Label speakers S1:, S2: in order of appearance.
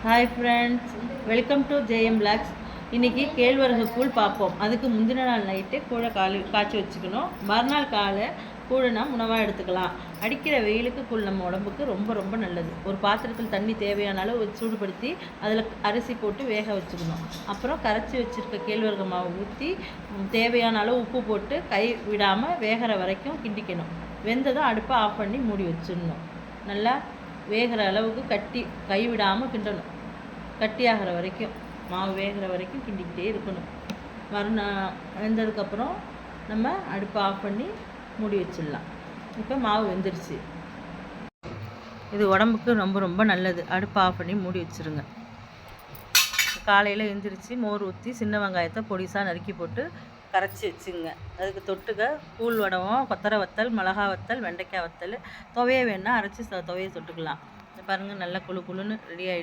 S1: Hi friends, welcome to JM blogs. இன்றைக்கி கேழ்வரகு கூழ் பார்ப்போம். அதுக்கு முந்தின நாள் நைட்டு கூழை காய்ச்சி வச்சுக்கணும். மறுநாள் காலை கூழை நாம் உணவாக எடுத்துக்கலாம். அடிக்கிற வெயிலுக்கு கூழ் நம்ம உடம்புக்கு ரொம்ப ரொம்ப நல்லது. ஒரு பாத்திரத்தில் தண்ணி தேவையான அளவு சூடுபடுத்தி அதில் அரிசி போட்டு வேக வச்சுக்கணும். அப்புறம் கரைச்சி வச்சுருக்க கேழ்வரகு மாவு ஊற்றி தேவையான அளவு உப்பு போட்டு கை விடாமல் வேகிற வரைக்கும் கிண்டிக்கணும். வெந்ததும் அடுப்பை ஆஃப் பண்ணி மூடி வச்சிடணும். நல்லா வேகிற அளவுக்கு கை விடாமல் கிண்டணும். கட்டியாகிற வரைக்கும், மாவு வேகிற வரைக்கும் கிண்டிக்கிட்டே இருக்கணும். வெந்ததுக்கப்புறம் நம்ம அடுப்பை ஆஃப் பண்ணி மூடி வச்சிடலாம். இப்போ மாவு வெந்துருச்சு. இது உடம்புக்கு ரொம்ப ரொம்ப நல்லது. அடுப்பை ஆஃப் பண்ணி மூடி வச்சுருங்க. காலையில் எழுந்திரிச்சு மோர் ஊற்றி சின்ன வெங்காயத்தை பொடிசாக நறுக்கி போட்டு கரைச்சி வச்சுங்க. அதுக்கு தொட்டுக்க கூழ் வடகம், கொத்தரை வத்தல், மிளகா வத்தல், வெண்டைக்காய் வத்தல், துவையை வேணால் அரைச்சி துவையை தொட்டுக்கலாம். பாருங்கள், நல்லா குழு குழுன்னு ரெடி ஆகிடுச்சு.